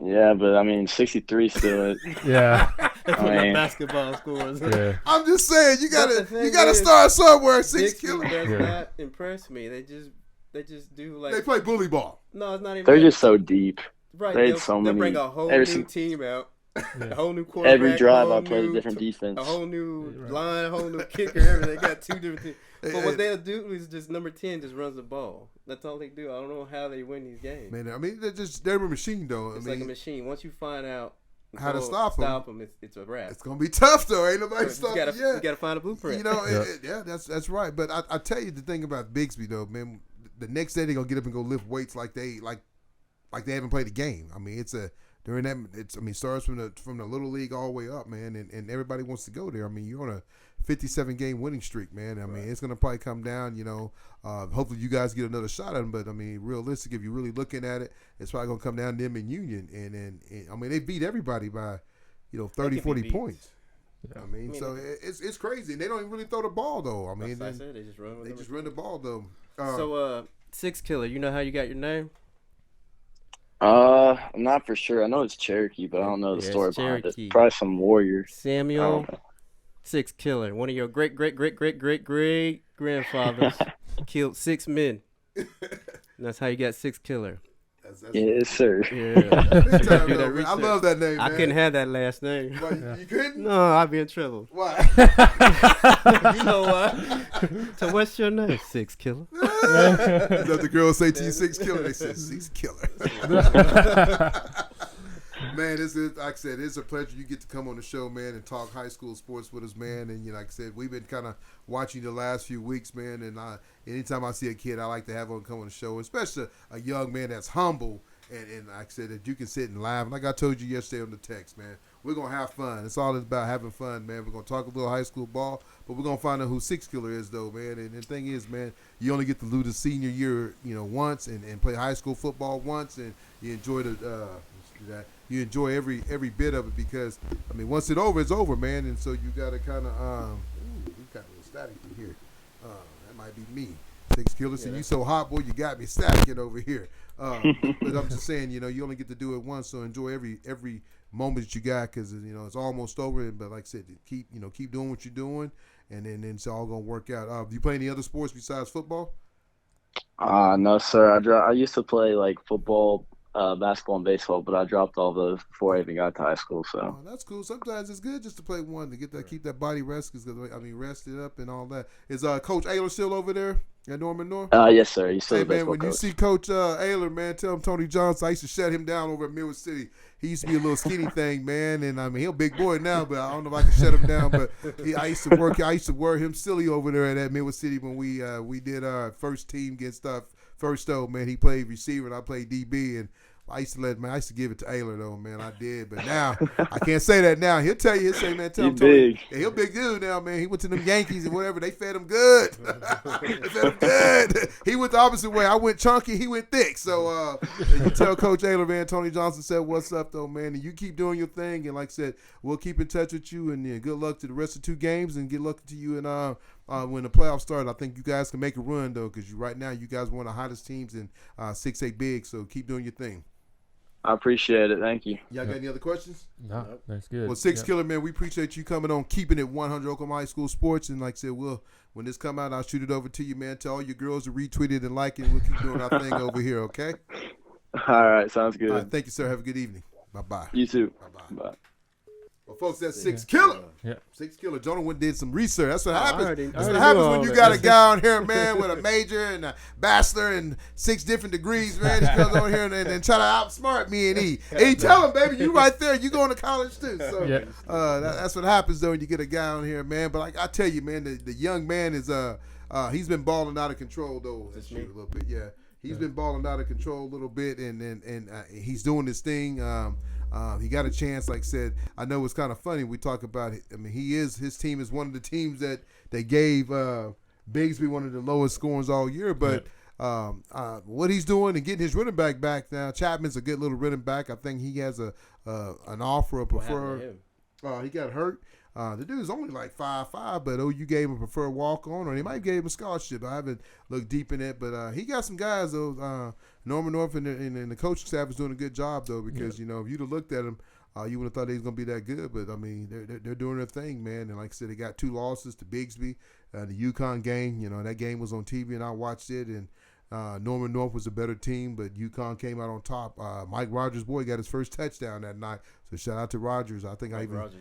Yeah, but I mean, 63 still. Yeah. Basketball scores. Yeah. I'm just saying, you gotta start somewhere. Sixkiller does not impress me. They just do like they play bully ball. No, it's not even. They're just so deep. Right. They'll bring a whole new team out. A whole new quarterback. Every drive I play a different defense. A whole new line, a whole new kicker. Everything. They got 2 different teams. But what they'll do is just number 10 just runs the ball. That's all they do. I don't know how they win these games. Man, I mean, they're a machine, though. It's like a machine. Once you find out how to stop them, it's a wrap. It's gonna be tough, though. Ain't nobody stopping yet. You gotta find a blueprint. That's right. But I tell you the thing about Bixby, though, man. The next day they're gonna get up and go lift weights like they haven't played a game. I mean, starts from the little league all the way up, man, and everybody wants to go there. I mean, you're on a 57-game winning streak, man. I mean, it's gonna probably come down. Hopefully you guys get another shot at them, but I mean, realistic, if you're really looking at it, it's probably gonna come down to them in Union, and I mean, they beat everybody by 30, can 40 be beat. points. I mean, so it's crazy. And they don't even really throw the ball, though. I mean, I said they just run. They just run the ball, though. So, Sixkiller, you know how you got your name? I'm not for sure. I know it's Cherokee, but I don't know the story behind it. Probably some warrior. Samuel Sixkiller, one of your great grandfathers, killed 6 men. And that's how you got Sixkiller. Yes, sir. Yeah. I love that name, man. I couldn't have that last name. Why, you couldn't? No, I'd be in trouble. Why? You know why? So what's your name? Sixkiller. Is that the girls say to you, Sixkiller? They said Sixkiller. Man, this is, like I said, it's a pleasure you get to come on the show, man, and talk high school sports with us, man. And like I said, we've been kind of watching the last few weeks, man. And anytime I see a kid, I like to have him come on the show, especially a young man that's humble. And like I said, that you can sit and laugh. And like I told you yesterday on the text, man, we're going to have fun. It's all about having fun, man. We're going to talk a little high school ball, but we're going to find out who Sixkiller is, though, man. And the thing is, man, you only get to lose the senior year, once and play high school football once, and you enjoy you enjoy every bit of it because, I mean, once it's over, man. And so you got to kind of, we got a little static in here. That might be me. Sixkiller, so you so hot, boy, you got me staticking over here. But I'm just saying, you only get to do it once, so enjoy every moment that you got because, it's almost over. But like I said, keep doing what you're doing, and then it's all going to work out. Do you play any other sports besides football? No, sir. I used to play, like, football, basketball, and baseball, but I dropped all those before I even got to high school. So that's cool. Sometimes it's good just to play one to keep that body rested, rested up and all that. Is Coach Ayler still over there at Norman North? Yes, sir. He's still hey, the man, baseball when coach. you see Coach Ayler, man, tell him Tony Johnson. I used to shut him down over at Midway City. He used to be a little skinny thing, man, and I mean he's a big boy now, but I don't know if I can shut him down. But I used to wear him silly over there at Midway City when we did our first team against First though, man. He played receiver and I played DB, and I used to give it to Ayler though, man. I did, but now I can't say that now. He'll tell you, man, tell him Tony. Yeah, he'll big dude now, man. He went to them Yankees and whatever. They fed him good. They fed him good. He went the opposite way. I went chunky. He went thick. So you tell Coach Ayler, man. Tony Johnson said, "What's up, though, man?" And you keep doing your thing. And like I said, we'll keep in touch with you. And good luck to the rest of 2 games. And good luck to you. And when the playoffs start, I think you guys can make a run though, because right now you guys are one of the hottest teams in 6A Big. So keep doing your thing. I appreciate it. Thank you. Y'all got any other questions? No, that's good. Well, Sixkiller, man, we appreciate you coming on, keeping it 100 Oklahoma High School Sports. And like I said, when this come out, I'll shoot it over to you, man. Tell all your girls to retweet it and like it. We'll keep doing our thing over here, okay? All right. Sounds good. All right, thank you, sir. Have a good evening. Bye-bye. You too. Bye-bye. Bye. Well, folks, that's Sixkiller. Yeah. Sixkiller. Jonah went did some research. That's what happens. That's what happens when you got a guy on here, man, with a major and a bachelor and 6 different degrees, man. He comes on here and try to outsmart me and E. Hey, tell him, baby, you right there. You going to college too. So that's what happens though when you get a guy on here, man. But like I tell you, man, the young man is he's been balling out of control though. That's a little bit, yeah. He's been balling out of control a little bit, and he's doing this thing. He got a chance, like I said. I know it's kind of funny. We talk about it. I mean, his team is one of the teams that they gave Bigsby one of the lowest scores all year. But what he's doing and getting his running back now, Chapman's a good little running back. I think he has an offer of preferred. He got hurt. The dude's only like 5'5", but OU gave him a preferred walk-on, or they might give him a scholarship. I haven't looked deep in it, but he got some guys, though. Norman North and the coaching staff is doing a good job, though, because, if you'd have looked at him, you would have thought he was going to be that good. But, I mean, they're doing their thing, man. And like I said, they got 2 losses to Bigsby. The UConn game, that game was on TV, and I watched it, and Norman North was a better team, but UConn came out on top. Mike Rogers' boy got his first touchdown that night, so shout out to Rogers. I think Rogers,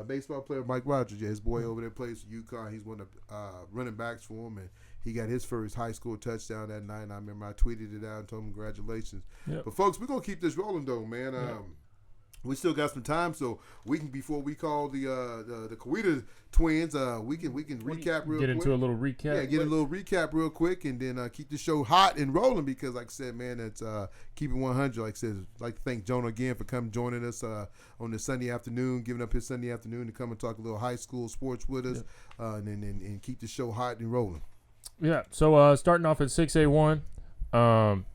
baseball player Mike Rogers. Yeah, his boy over there plays for UConn. He's one of the running backs for him, and he got his first high school touchdown that night. And I remember I tweeted it out and told him congratulations. Yep. But folks, we're gonna keep this rolling though, man. We still got some time, so we can, before we call the Coweta twins, we can recap real quick. Get into a little recap. Yeah, get a little recap real quick, and then keep the show hot and rolling, because, like I said, man, it's keep it 100. Like I said, I'd like to thank Jonah again for coming joining us on this Sunday afternoon, giving up his Sunday afternoon to come and talk a little high school sports with us, and keep the show hot and rolling. Yeah, so starting off at 6A1,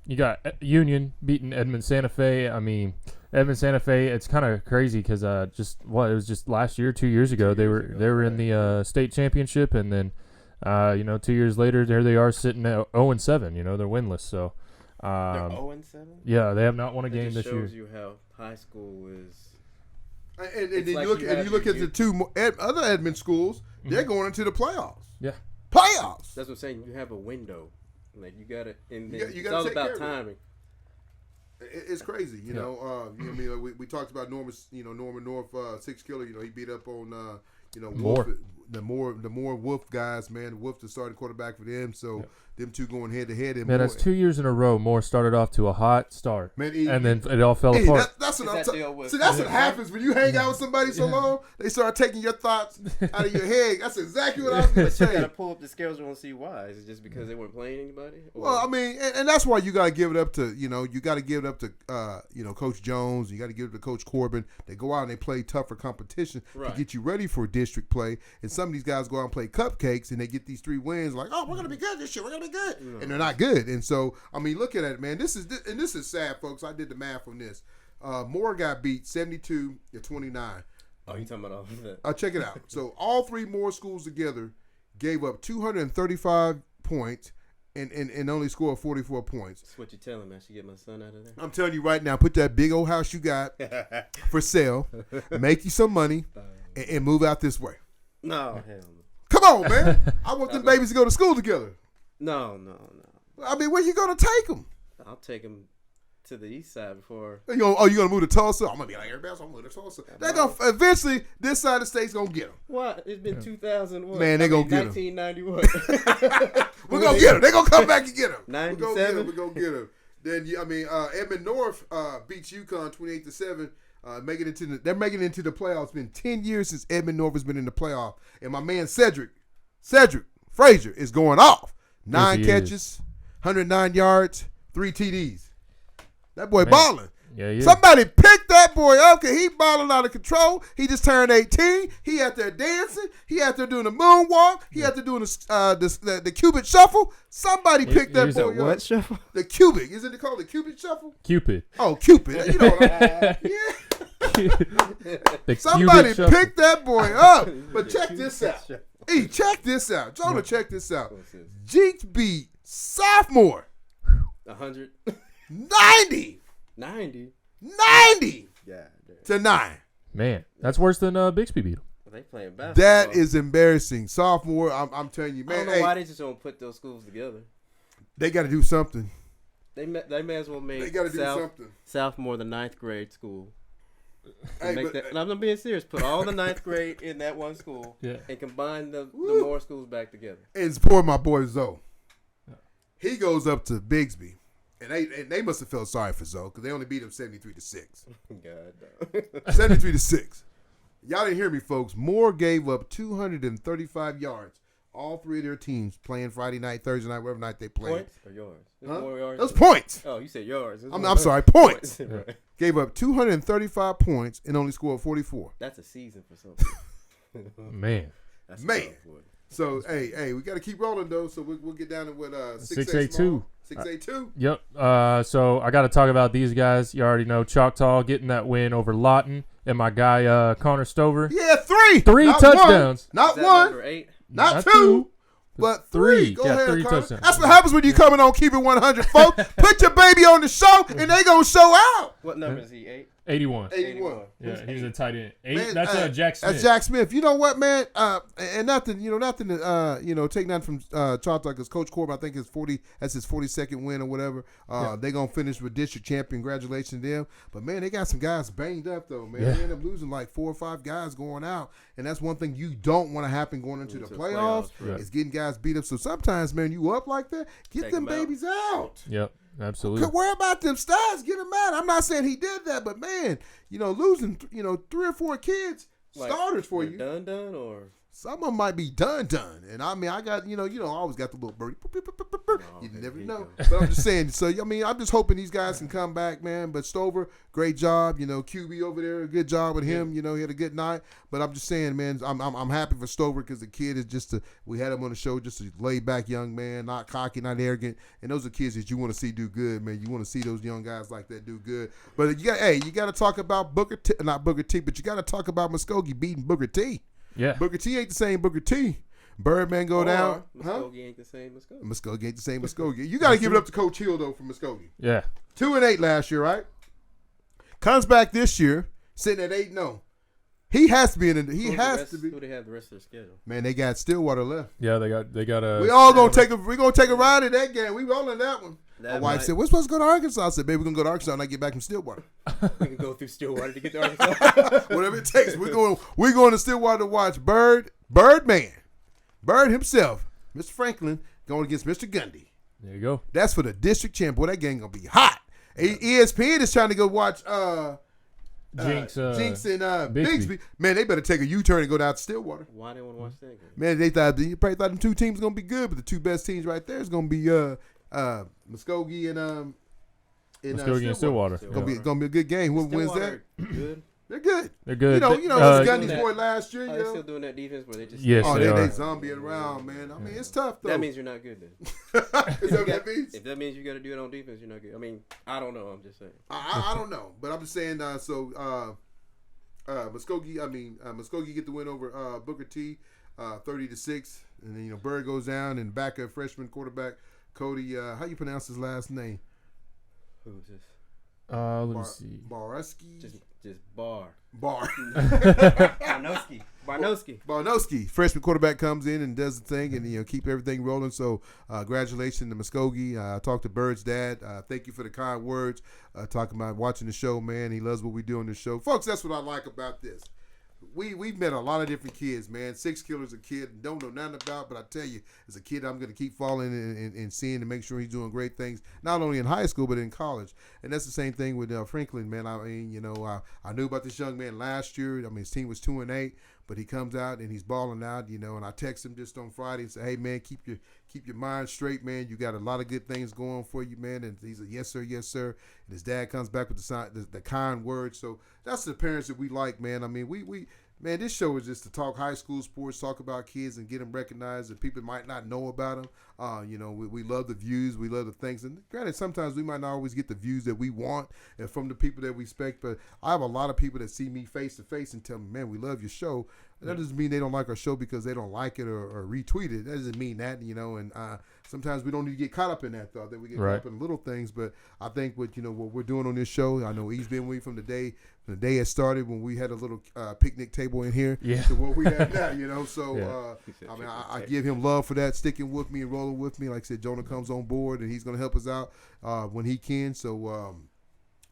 you got Union beating Edmond Santa Fe. I mean, Edmond Santa Fe. It's kind of crazy because it was just last year, 2 years ago. They were in the state championship, and then 2 years later, there they are sitting at 0-7. They're winless. So They're 0-7. yeah, they have not won a game That this year. shows you how high school is. And then you look at the two other Edmond schools. They're going into the playoffs. Yeah, playoffs. That's what I'm saying. You have a window. Like you got to, and You then gotta it's all take about care of it. timing. It's crazy, we talked about Norman North, Sixkiller. He beat up on Wolf, the more Wolf guys, man. Wolf the starting quarterback for them. So them two going head to head. Man, that's 2 years in a row. Moore started off to a hot start, man, and then it all fell apart. That's what I'm Is that talking. deal See, that's what happens when you hang out with somebody so long. They start taking your thoughts out of your head. That's exactly what I was going to You got to say. pull up the schedule and see why. Is it just because they weren't playing anybody? Or? Well, I mean, and that's why you got to give it up to you got to give it up to Coach Jones. You got to give it to Coach Corbin. They go out and they play tougher competition to get you ready for district play. And some of these guys go out and play cupcakes, and they get these 3 wins. Like, oh, we're gonna be good this year. We're gonna be good, and they're not good. And so, I mean, look at it, man. This is sad, folks. I did the math on this. Moore got beat 72-29. Oh, you talking about all of that? Check it out. So all 3 Moore schools together gave up 235 points and only scored 44 points. That's what you're telling me. I should get my son out of there. I'm telling you right now, put that big old house you got for sale, make you some money, and move out this way. No, hell no. Come on, man. I want them babies to go to school together. No. I mean, where you going to take them? I'll take him to the east side before. You going to move to Tulsa? I'm going to be like everybody else. I'm going to move to Tulsa. They're going to eventually, this side of the state's going to get them. What? It's been 2001. Man, they going to get 1991. We're going to get them. They're going to come back and get them. 97. We're going to get them. Then, Edmond North beats UConn 28-7. They're making it into the playoffs. It's been 10 years since Edmond North has been in the playoff. And my man Cedric Frazier is going off. 9 catches, 109 yards, 3 TDs. That boy balling. Yeah, yeah. Somebody pick that boy up because he balling out of control. He just turned 18. He out there dancing. He out there doing the moonwalk. He out there doing the Cupid shuffle. Somebody pick that boy up. What shuffle? The Cubic. Isn't it called the Cupid shuffle? Cupid. Oh, Cupid. You know what Somebody pick that boy up. But check this out. Hey, check this out. Jonah, check this out. Jeets beat sophomore 100. 90 Yeah. to 9. Man, that's worse than Bixby beat him. They playing basketball. That is embarrassing. Sophomore, I'm telling you, man. I don't know why they just don't put those schools together. They got to do something. They may as well make They got to do something. Sophomore the 9th grade school. Hey, And I'm not being serious. Put all the 9th grade in that one school and combine the more schools back together. And support my boy Zoe. He goes up to Bigsby. And they must have felt sorry for Zoe because they only beat him 73-6. God, no. 73-6. Y'all didn't hear me, folks. Moore gave up 235 yards. All 3 of their teams playing Friday night, Thursday night, whatever night they played. Points or yours? Huh? More yards. Those points. Oh, you said yours. I'm sorry, points. Right. Gave up 235 points and only scored 44. That's a season for some people. Man. That's Man. tough, boy. So, hey, we got to keep rolling, though. So we'll get down to what 682. 682. Yep. So I got to talk about these guys. You already know Choctaw getting that win over Lawton and my guy Connor Stover. Yeah, 3. 3 Not touchdowns. One, not Is that one. number 8? Not 2. But 3. Go ahead, 3 Connor. touchdowns. That's what happens when you coming on Keep It 100, folks. Put your baby on the show, and they going to show out. What number is he? 8? 81. 81. Yeah, he's a tight end. 8. Man, That's Jack Smith. That's Jack Smith. You know what, man? And nothing to take nothing from Choctaw because Coach Corbin, I think that's his 42nd win or whatever. They gonna finish with district champion. Congratulations to them. But man, they got some guys banged up though, man. Yeah. They end up losing like 4 or 5 guys going out, and that's one thing you don't want to happen going into the playoffs. Right. Is getting guys beat up. So sometimes, man, you up like that, get Take them them out. babies out. Yep, absolutely. Could worry about them stats, get them out. I'm not saying he did that, but man, losing 3 or 4 kids, Like, starters for they're you. Done or some of them might be done. And I mean, I got, I always got the little birdie. You never know. But I'm just saying, so, I mean, I'm just hoping these guys can come back, man. But Stover, great job. QB over there, good job with him. He had a good night. But I'm just saying, man, I'm happy for Stover because the kid is we had him on the show, just a laid-back young man, not cocky, not arrogant. And those are kids that you want to see do good, man. You want to see those young guys like that do good. But, you got to talk about not Booker T, but you got to talk about Muskogee beating Booker T. Yeah. Booker T ain't the same Booker T. Birdman go down. Muskogee ain't the same Muskogee. Muskogee ain't the same Muskogee. You got to give it up to Coach Hill, though, for Muskogee. Yeah. 2-8 last year, right? Comes back this year, sitting at 8-0. He has to be in. He has to be. Who they have the rest of their schedule? Man, they got Stillwater left. Yeah, they got a. We all gonna take a. We gonna take a ride in that game. We rolling that one. My wife said, "We're supposed to go to Arkansas." I said, "Baby, we're gonna go to Arkansas and I get back from Stillwater." We can go through Stillwater to get to Arkansas. Whatever it takes. We're going to Stillwater to watch Birdman, Bird himself, Mr. Franklin, going against Mr. Gundy. There you go. That's for the district champ. Boy, that game gonna be hot. ESPN is trying to go watch Jinx and Bixby. Bixby. Man, they better take a U-turn and go down to Stillwater. Why they want to watch that game? Man, they probably thought them two teams gonna be good, but the two best teams right there is gonna be Muskogee and Stillwater. It's gonna be a good game. Whoever wins that, Good. they're good. They're good. It was Gundy's boy last year. They still doing that defense where they just Yes, Oh, they they are. zombieing around, man. I mean, it's tough though. that means you're not good then. Is that what that means? If that means you got to do it on defense, you're not good. I mean, I don't know. I'm just saying. I don't know, but I'm just saying. Muskogee get the win over Booker T, 30-6, and then Bird goes down and backup freshman quarterback Cody. How you pronounce his last name? Who's this? Let me see. Barowski. Just Bar. Barnowski, freshman quarterback, comes in and does the thing and keep everything rolling. So congratulations to Muskogee. I talked to Bird's dad. Thank you for the kind words. Talking about watching the show, man. He loves what we do on the show, folks. That's what I like about this. We've met a lot of different kids, man. Sixkiller's a kid don't know nothing about, but I tell you, as a kid, I'm going to keep following and seeing to make sure he's doing great things, not only in high school but in college. And that's the same thing with Franklin, man. I mean, I knew about this young man last year. I mean, his team was 2-8, but he comes out and he's balling out, and I text him just on Friday and say, "Hey, man, keep your mind straight, man. You got a lot of good things going for you, man." And he's a yes, sir, yes, sir. And his dad comes back with the kind words. So that's the parents that we like, man. I mean, man, this show is just to talk high school sports, talk about kids and get them recognized that people might not know about them. We love the views. We love the things. And granted, sometimes we might not always get the views that we want and from the people that we expect. But I have a lot of people that see me face to face and tell me, "Man, we love your show." That doesn't mean they don't like our show because they don't like it or retweet it. That doesn't mean that, and sometimes we don't need to get caught up in that thought, that we get caught up in little things. But I think what we're doing on this show, I know he's been with me from the day it started when we had a little picnic table in here to what we have now, So, I give him love for that, sticking with me and rolling with me. Like I said, Jonah comes on board and he's going to help us out when he can. So,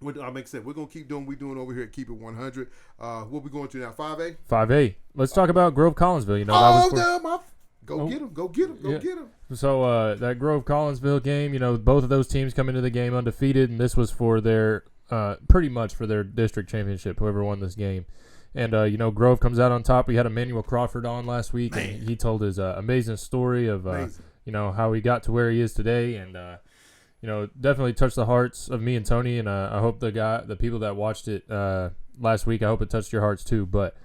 like I said, we're going to keep doing what we're doing over here at Keep It 100. What we going to now, 5A? 5A. Let's talk about Grove Collinsville. Go get him. So that Grove Collinsville game, both of those teams come into the game undefeated, and this was for their pretty much for their district championship, whoever won this game. And, Grove comes out on top. We had Emmanuel Crawford on last week, and he told his amazing story of, how he got to where he is today. And, definitely touched the hearts of me and Tony. And I hope the people that watched it last week, I hope it touched your hearts too. But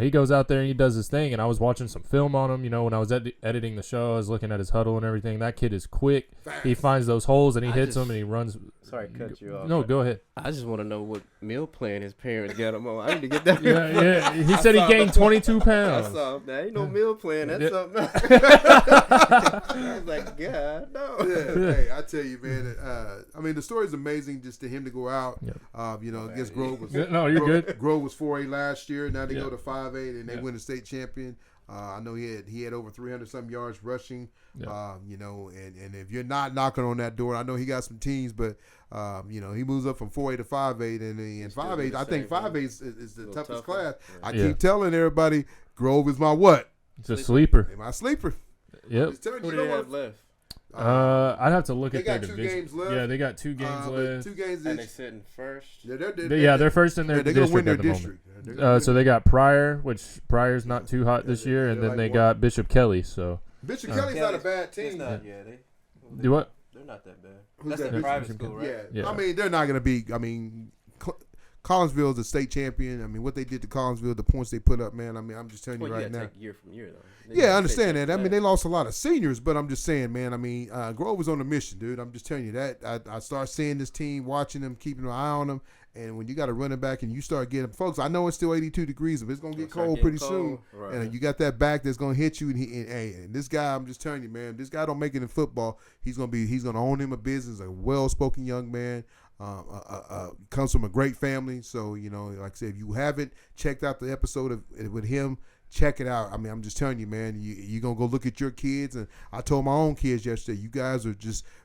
he goes out there and he does his thing. And I was watching some film on him. When I was editing the show, I was looking at his huddle and everything. That kid is quick. He finds those holes and he hits them and he runs. Sorry, cut you off. No, go ahead. I just want to know what meal plan his parents got him on. I need to get that. Yeah. He said he gained 22 pounds. I saw that. Ain't no meal plan. That's something. I was like, God, no. Yeah, hey, I tell you, man. The story is amazing. Just to him to go out, against Grove was. No, you're good. Grove was 4A last year. Now they go to 5A and they win the state champion. I know he had over 300-some yards rushing. And if you're not knocking on that door, I know he got some teams, but he moves up from 4A to 5A, and in 5A, I think 5A is the toughest class. Yeah. I keep telling everybody, Grove is my what? It's a sleeper. My sleeper. Yep. Who do they have left? I'd have to look They at their got 2 division. games left. Yeah, they got 2 games but left. 2 games. And they sitting first. They're first in their they're gonna win district their at the district. moment. So they got Pryor, which Pryor's not too hot this year, and then like they one. got Bishop Kelly. So Bishop Kelly's not a bad team. It's not, do what? They're not that bad. Who's That's that? a private Bishop school, right? Yeah. I mean, they're not going to be. I mean, Collinsville's a state champion. I mean, what they did to Collinsville, the points they put up, man. I mean, I'm just telling you right now. Take year from year, though. Yeah, I understand that. I mean, they lost a lot of seniors, but I'm just saying, man. I mean, Grove was on a mission, dude. I'm just telling you that. I start seeing this team, watching them, keeping an eye on them, and when you got a running back and you start getting folks, I know it's still 82 degrees, but it's gonna get cold pretty soon. Right. And you got that back that's gonna hit you. And this guy, I'm just telling you, man. This guy don't make it in football. He's gonna own him a business. A well-spoken young man. Comes from a great family, so like I said, if you haven't checked out the episode with him, check it out. I mean, I'm just telling you, man, you're gonna go look at your kids, and I told my own kids yesterday, you guys are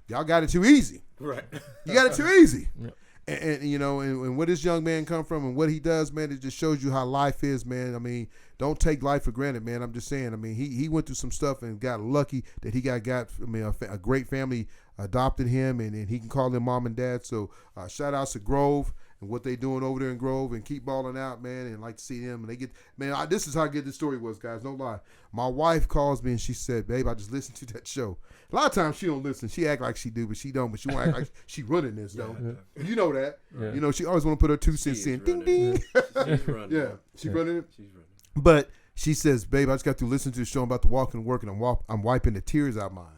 y'all got it too easy. Right. You got it too easy. Yeah. And where this young man come from and what he does, man, it just shows you how life is, man. I mean, don't take life for granted, man. I'm just saying. I mean, he went through some stuff and got lucky that he got. I mean, a great family adopted him, and he can call him mom and dad. So shout outs to Grove and what they doing over there in Grove, and keep balling out, man. And like to see them. And they get, man. This is how good this story was, guys. No lie. My wife calls me and she said, "Babe, I just listened to that show." A lot of times she don't listen. She act like she do, but she don't. But she won't act like she running this though. Yeah. You know that. Yeah. She always want to put her 2 cents in. Ding ding. She's running. Yeah, she running it. She's running. But she says, "Babe, I just got to listen to the show. I'm about to walk and work, and I'm wiping the tears out my eyes."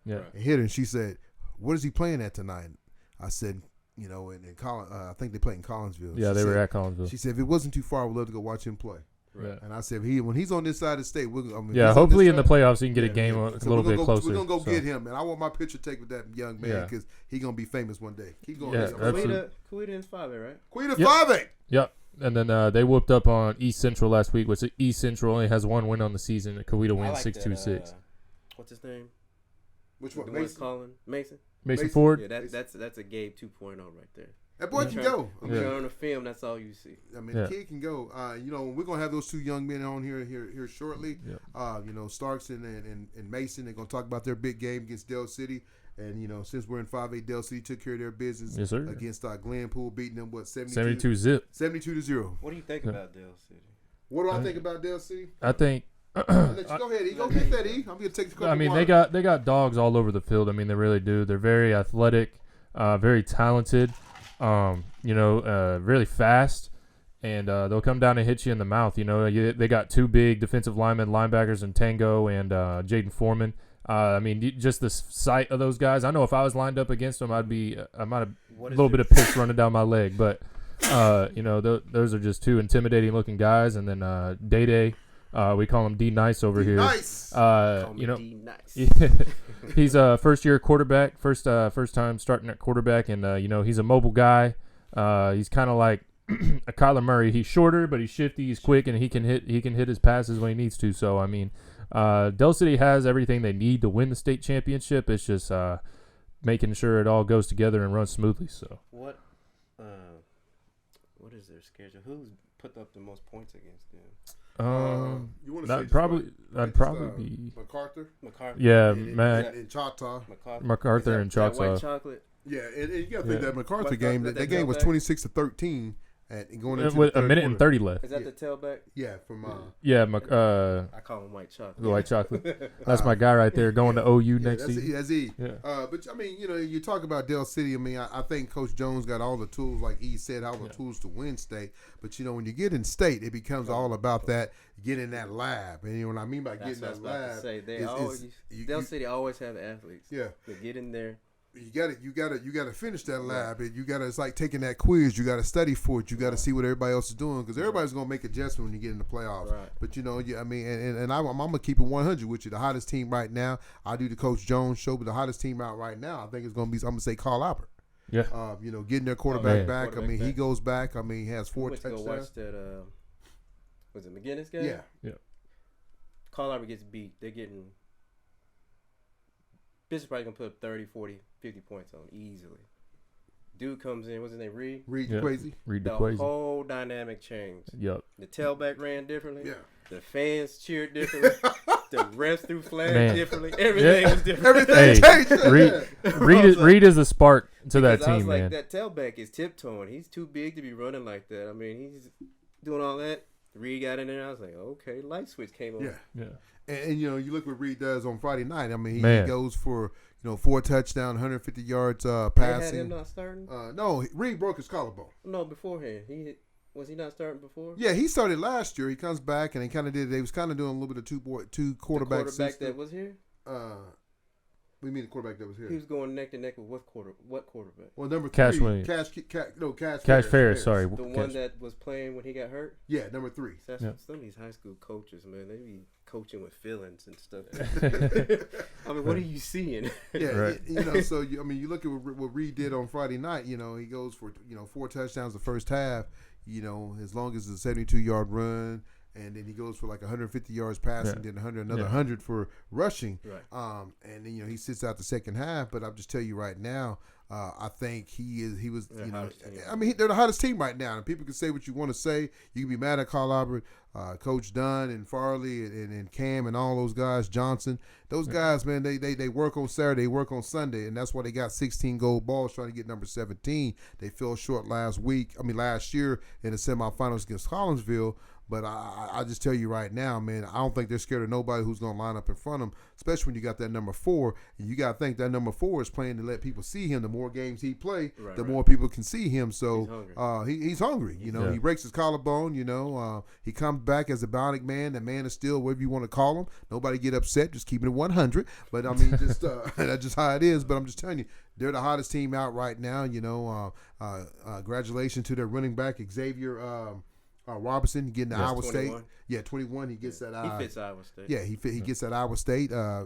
Yeah. And hit her, and she said, "What is he playing at tonight?" I said, in I think they played in Collinsville. Yeah, they were at Collinsville. She said, "If it wasn't too far, I would love to go watch him play." Right. And I said, when he's on this side of the state, hopefully in the playoffs he can get a game a little bit closer. We're gonna go get him, and I want my picture taken with that young man because he's gonna be famous one day. Keep going. Yeah, Coweta in 5A, right? Coweta 5A. Yep. And then they whooped up on East Central last week, which East Central only has 1 win on the season. Coweta wins 6-2-6. What's his name? Which one? Mason Ford. Yeah, that's a Gabe 2.0 right there. That boy can go. I mean, on the film, that's all you see. I mean, the kid can go. We're gonna have those 2 young men on here shortly. Yeah. Starks and Mason. They're gonna talk about their big game against Dell City. And since we're in 5A, Dell City took care of their business against Glenpool, beating them 72-0. 72-0. What do you think about Dell City? What do I think about Dell City? I think. Go ahead, E. Go get that, E. I'm gonna take a couple. I mean, they got dogs all over the field. I mean, they really do. They're very athletic, very talented. Really fast, and they'll come down and hit you in the mouth. They got 2 big defensive linebackers in Tango and Jaden Foreman. I mean, just the sight of those guys. I know if I was lined up against them, I might have a little bit of piss running down my leg. But those are just 2 intimidating looking guys. And then Day, we call him D Nice over here. Nice. D Nice. He's a first-year quarterback, first time starting at quarterback, and he's a mobile guy. He's kind of like a Kyler Murray. He's shorter, but he's shifty. He's quick, and he can hit his passes when he needs to. So I mean, Dell City has everything they need to win the state championship. It's just making sure it all goes together and runs smoothly. So what is their schedule? Who's put up the most points against them? You want to that'd say probably be MacArthur. Yeah, Matt and Choctaw. MacArthur and Choctaw. White chocolate. Yeah, and you got to think that MacArthur game. That game was 26-13, and going into with a minute and 30 left. Is that the tailback? Yeah, from I call him white chocolate. The white chocolate. That's my guy right there going to OU next season. That's E. Yeah. But I mean, you talk about Dell City. I mean, I think Coach Jones got all the tools, like E said, all the tools to win state. But when you get in state, it becomes all about that getting that lab. And what I mean by getting that lab, Dell City always have athletes. Yeah, they get in there. You gotta finish that lab. And it's like taking that quiz. You gotta study for it. You gotta see what everybody else is doing because everybody's gonna make adjustments when you get in the playoffs. Right. But I mean, and I'm gonna keep it 100 with you. The hottest team right now, I do the Coach Jones show, but the hottest team out right now, I think it's gonna be. I'm gonna say Carl Albert. Yeah. Getting their quarterback back. I mean, he goes back. I mean, he has 4 touchdowns. Go watch that. Was it McGinnis game? Yeah. Carl Albert gets beat. They're getting. Bishop probably gonna put up 30, 40, 50 points on easily. Dude comes in, what's his name? Reed DeQuazy. The whole dynamic changed. Yep. The tailback ran differently. Yeah. The fans cheered differently. The refs threw flags Man. differently. Everything was different. Everything Hey, changed. Reed is a spark to that Because I was team, like, man. that tailback is tiptoeing. He's too big to be running like that. I mean, he's doing all that. Reed got in there. I was like, okay, light switch came on. Yeah. And you look what Reed does on Friday night. I mean, he Man. goes for 4 touchdowns, 150 yards They had passing. him not starting? No, Reed broke his collarbone. No, beforehand. Was he not starting before? Yeah, he started last year. He comes back and they was kind of doing a little bit of two quarterback The quarterback system. that was here? What do you mean the quarterback that was here? He was going neck to neck with what quarterback? Well, number 3, Cash Williams. Cash Ferris, sorry. The one that was playing when he got hurt? Yeah, number 3. That's Yeah. what some of these high school coaches, man, they be coaching with feelings and stuff. I mean, what are you seeing? Yeah, Right. so you look at what Reed did on Friday night. He goes for 4 touchdowns the first half. As long as it's a 72-yard run, and then he goes for like 150 yards passing, then another 100 for rushing. Right. And then he sits out the second half. But I'll just tell you right now, I think he was. They're the hottest team. I mean, they're the hottest team right now, and people can say what you want to say. You can be mad at Carl Albert, Coach Dunn, and Farley, and Cam, and all those guys, Johnson. Those guys, man, they work on Saturday, they work on Sunday, and that's why they got 16 gold balls trying to get number 17. They fell short last year in the semifinals against Collinsville. But I just tell you right now, man, I don't think they're scared of nobody who's going to line up in front of them, especially when you got that number 4. And you got to think that number 4 is playing to let people see him. The more games he play, the more people can see him. So he's hungry. He breaks his collarbone. He comes back as a bionic man. The man is still, whatever you want to call him. Nobody get upset. Just keeping it 100. But, I mean, just that's just how it is. But I'm just telling you, they're the hottest team out right now. Congratulations to their running back, Xavier Robertson, getting to Iowa 21. State. Yeah, 21. He gets that. He fits Iowa State. Yeah, he gets that Iowa State. I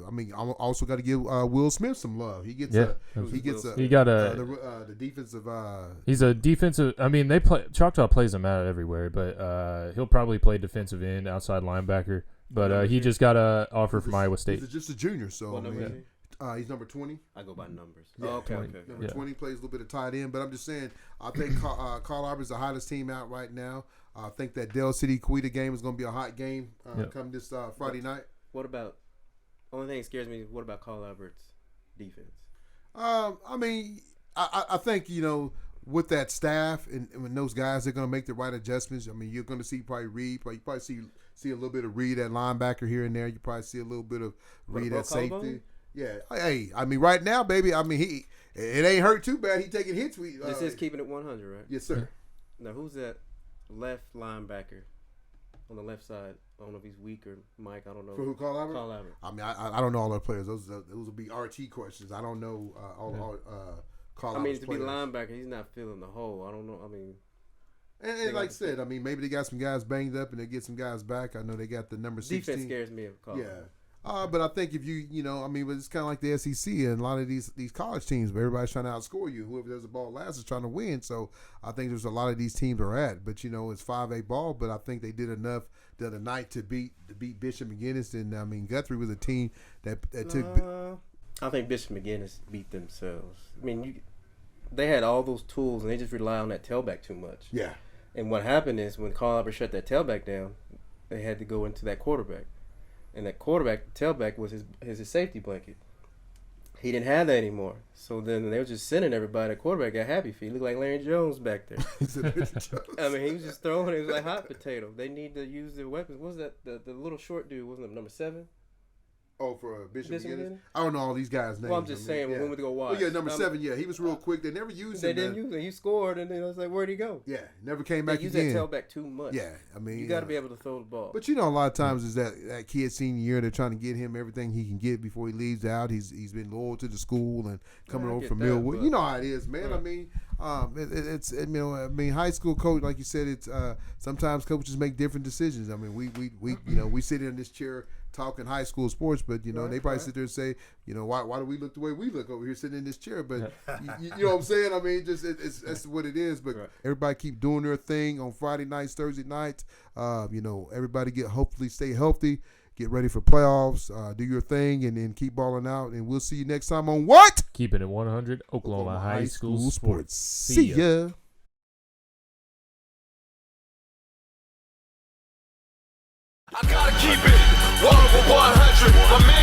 also got to give Will Smith some love. He gets. He got the defensive. He's a defensive. I mean, Choctaw plays him out everywhere, but he'll probably play defensive end, outside linebacker. But he just got an offer from Iowa State. He's just a junior, so What number is he? he's number 20. I go by numbers. Yeah, okay. Number 20 plays a little bit of tight end, but I'm just saying, I think Carl Albert's the hottest team out right now. I think that Dell City Coweta game is going to be a hot game come this Friday night. What about? Only thing that scares me is what about Carl Albert's defense? I think with that staff and when those guys, they're going to make the right adjustments. I mean, you're going to see probably Reed. You probably see a little bit of Reed at linebacker here and there. You probably see a little bit of Reed at safety. Collarbone? Yeah. Hey, I mean, right now, baby. I mean, it ain't hurt too bad. He taking hits. This is keeping it 100, right? Yes, sir. Now, who's that left linebacker on the left side? I don't know if he's weak or Mike. I don't know. For who, Carl Albert? Carl Albert. I mean, I don't know all the players. Those will be RT questions. I don't know all Carl Albert's to players. be linebacker, he's not filling the hole. I don't know. I mean, and like I said, I mean, maybe they got some guys banged up and they get some guys back. I know they got the number 16. defense scares me of Carl. Yeah. But I think if but it's kind of like the SEC and a lot of these college teams, but everybody's trying to outscore you. Whoever does the ball last is trying to win. So I think there's a lot of these teams are at. But it's 5A ball. But I think they did enough the other night to beat Bishop McGinnis. And I mean, Guthrie was a team that took. I think Bishop McGinnis beat themselves. I mean, they had all those tools and they just rely on that tailback too much. Yeah. And what happened is when Carl Albert shut that tailback down, they had to go into that quarterback. And that quarterback, the tailback, was his safety blanket. He didn't have that anymore. So then they were just sending everybody. The quarterback got happy feet. He looked like Larry Jones back there. I mean, he was just throwing it. It was like hot potato. They need to use their weapons. What was that? The little short dude, wasn't it number 7? Oh, for Bishop Bishop McGinnis? McGinnis? I don't know all these guys' names. Well, I'm just saying, yeah. when we go watch. Oh, yeah, number 7, yeah. He was real quick. They never used him. They didn't use him. He scored, and then I was like, where'd he go? Yeah, never came back They use again. that tailback too much. Yeah, I mean. You got to be able to throw the ball. But a lot of times is that kid senior year, they're trying to get him everything he can get before he leaves out. He's been loyal to the school and coming over from Millwood. You know how it is, man. Right. I mean, high school coach, like you said, it's sometimes coaches make different decisions. I mean, we sit in this chair talking high school sports, but they probably sit there and say, why do we look the way we look over here sitting in this chair? But you know what I'm saying? I mean, just that's what it is. But everybody keep doing their thing on Friday nights, Thursday nights. Everybody hopefully stay healthy, get ready for playoffs, do your thing, and then keep balling out. And we'll see you next time on what? Keeping it 100, Oklahoma High School Sports. See ya. I gotta keep it 1 for 100. My man